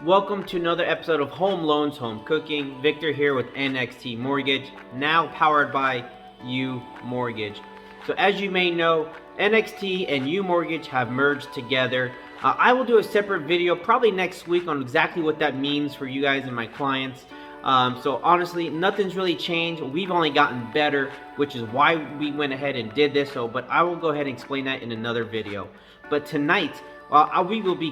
Welcome to another episode of Home Loans, Home Cooking. Victor here with NXT Mortgage, now powered by U Mortgage. So as you may know, NXT and U Mortgage have merged together. I will do a separate video probably next week on exactly what that means for you guys and my clients. So honestly, nothing's really changed. We've only gotten better, which is why we went ahead and did this. But I will go ahead and explain that in another video. But tonight, we will be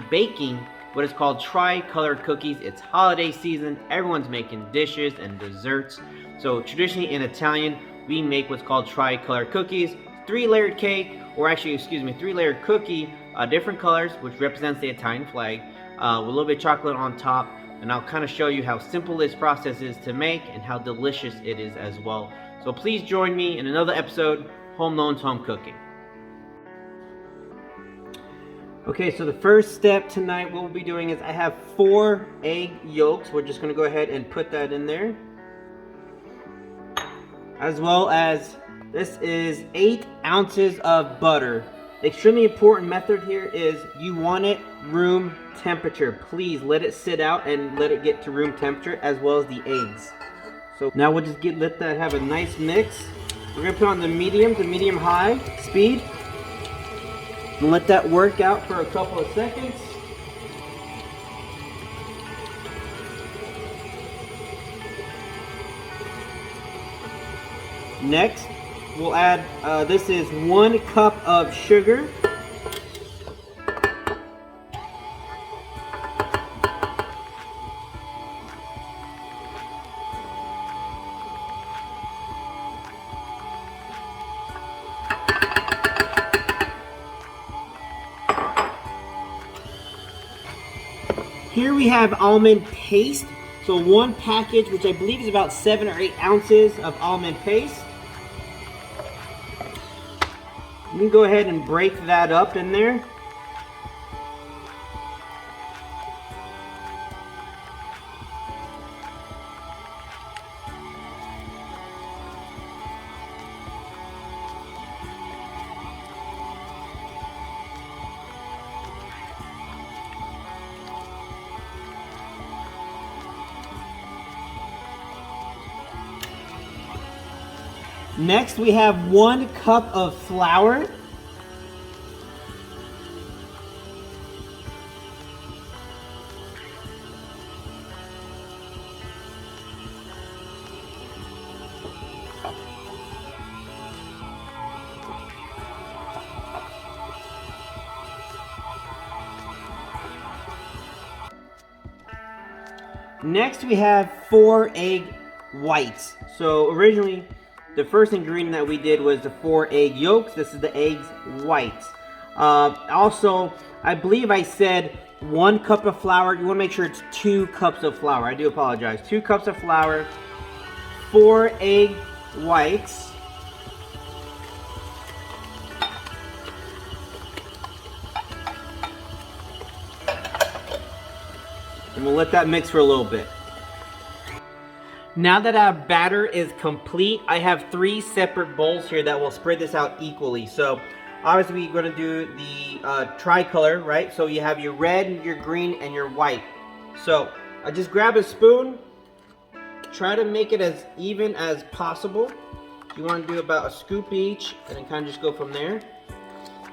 baking what is called tri-color cookies. It's holiday season. Everyone's making dishes and desserts. So traditionally in Italian, we make what's called tri-color cookies. Three-layered cake, or actually, three-layered cookie, different colors, which represents the Italian flag, with a little bit of chocolate on top. And I'll kind of show you how simple this process is to make and how delicious it is as well. So please join me in another episode, Home Loans, Home Cooking. Okay, so the first step tonight, what we'll be doing is I have 4 egg yolks. We're just going to go ahead and put that in there. As well as this is 8 ounces of butter. The extremely important method here is you want it room temperature. Please let it sit out and let it get to room temperature, as well as the eggs. So now we'll just let that have a nice mix. We're going to put on the medium to medium high speed. And let that work out for a couple of seconds. Next, we'll add, this is 1 cup of sugar. Here we have almond paste. So 1 package, which I believe is about 7 or 8 ounces of almond paste. You can go ahead and break that up in there. Next, we have 1 cup of flour. Next, we have 4 egg whites. So originally, the first ingredient that we did was the 4 egg yolks. This is the eggs whites. Also, I believe I said 1 cup of flour. You want to make sure it's 2 cups of flour. I do apologize. 2 cups of flour, 4 egg whites. And we'll let that mix for a little bit. Now that our batter is complete, I have 3 separate bowls here that will spread this out equally. So obviously we're going to do the tricolor, right? So you have your red, your green, and your white. So I just grab a spoon, try to make it as even as possible. You want to do about a scoop each, and then kind of just go from there.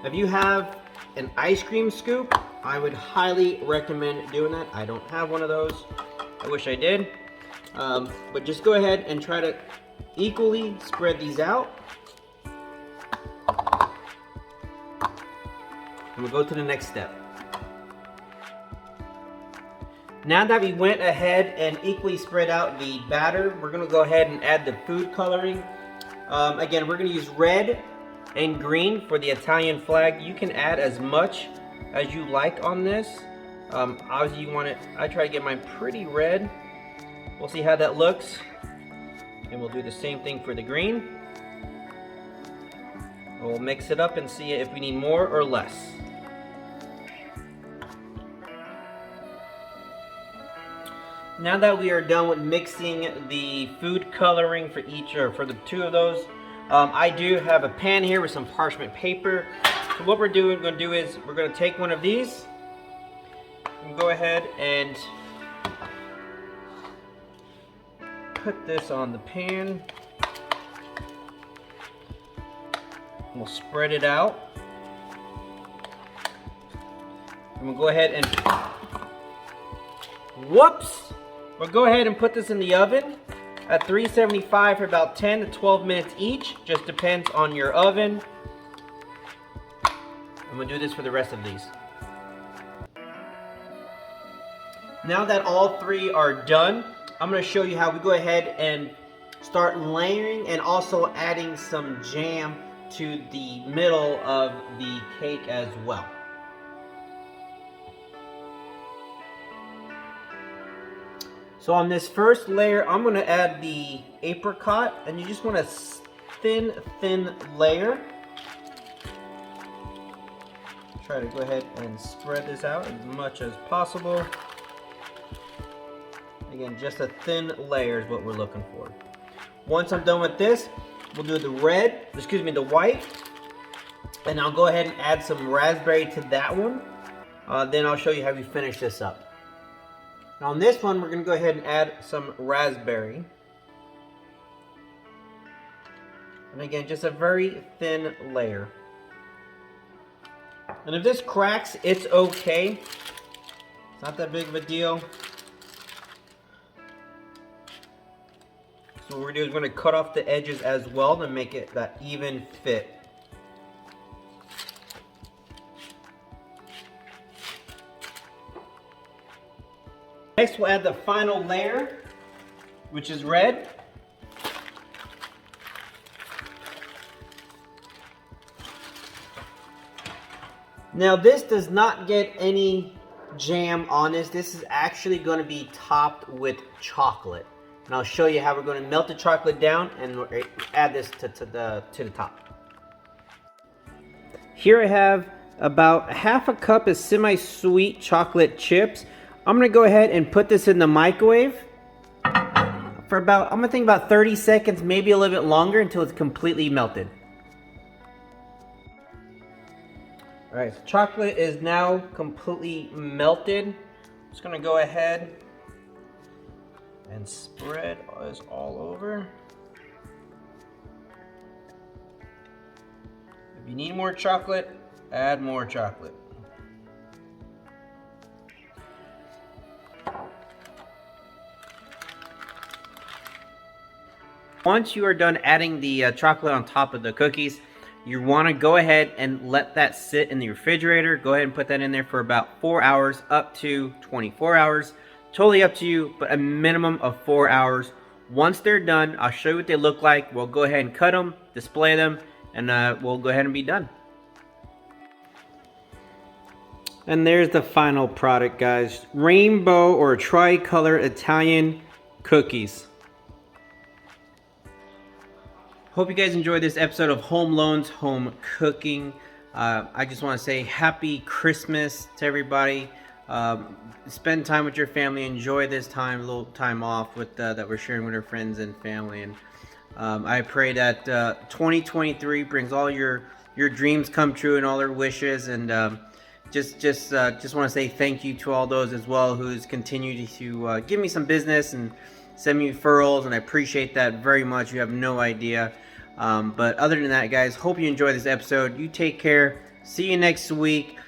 If you have an ice cream scoop, I would highly recommend doing that. I don't have one of those. I wish I did. But just go ahead and try to equally spread these out. And we'll go to the next step. Now that we went ahead and equally spread out the batter, we're going to go ahead and add the food coloring. Again, we're going to use red and green for the Italian flag. You can add as much as you like on this. Obviously you want it, I try to get mine pretty red. We'll see how that looks, and we'll do the same thing for the green. We'll mix it up and see if we need more or less. Now that we are done with mixing the food coloring for each, or for the 2 of those, I do have a pan here with some parchment paper. So what we're going to do is we're going to take one of these. go ahead and put this on the pan. We'll spread it out. And we'll go ahead and, we'll go ahead and put this in the oven at 375 for about 10 to 12 minutes each. Just depends on your oven. And we'll do this for the rest of these. Now that all three are done, I'm going to show you how we go ahead and start layering and also adding some jam to the middle of the cake as well. So on this first layer, I'm going to add the apricot, and you just want a thin layer. Try to go ahead and spread this out as much as possible. Again, just a thin layer is what we're looking for. Once I'm done with this, we'll do the white, and I'll go ahead and add some raspberry to that one. Then I'll show you how we finish this up. Now on this one, we're going to go ahead and add some raspberry. And again, just a very thin layer. And if this cracks, it's okay. It's not that big of a deal. So what we're going to do is we're going to cut off the edges as well to make it that even fit. Next, we'll add the final layer, which is red. Now this does not get any jam on this. This is actually going to be topped with chocolate. And I'll show you how we're going to melt the chocolate down and add this to the top. Here I have about half a cup of semi-sweet chocolate chips. I'm going to go ahead and put this in the microwave for about, I'm going to think about 30 seconds, maybe a little bit longer, until it's completely melted. Alright, so chocolate is now completely melted. I'm just going to go ahead and spread this all over. If you need more chocolate, add more chocolate. Once you are done adding the chocolate on top of the cookies, you want to go ahead and let that sit in the refrigerator. Go ahead and put that in there for about 4 hours up to 24 hours. Totally up to you, but a minimum of 4 hours. Once they're done, I'll show you what they look like. We'll go ahead and cut them, display them, and we'll go ahead and be done. And there's the final product, guys. Rainbow or tricolor Italian cookies. Hope you guys enjoyed this episode of Home Loans Home Cooking. I just want to say happy Christmas to everybody. Spend time with your family. Enjoy this time, a little time off with that we're sharing with our friends and family. And I pray that 2023 brings all your dreams come true and all their wishes. And just want to say thank you to all those as well who's continued to give me some business and send me referrals, and I appreciate that very much. You have no idea. But other than that, guys, hope you enjoyed this episode. You take care. See you next week.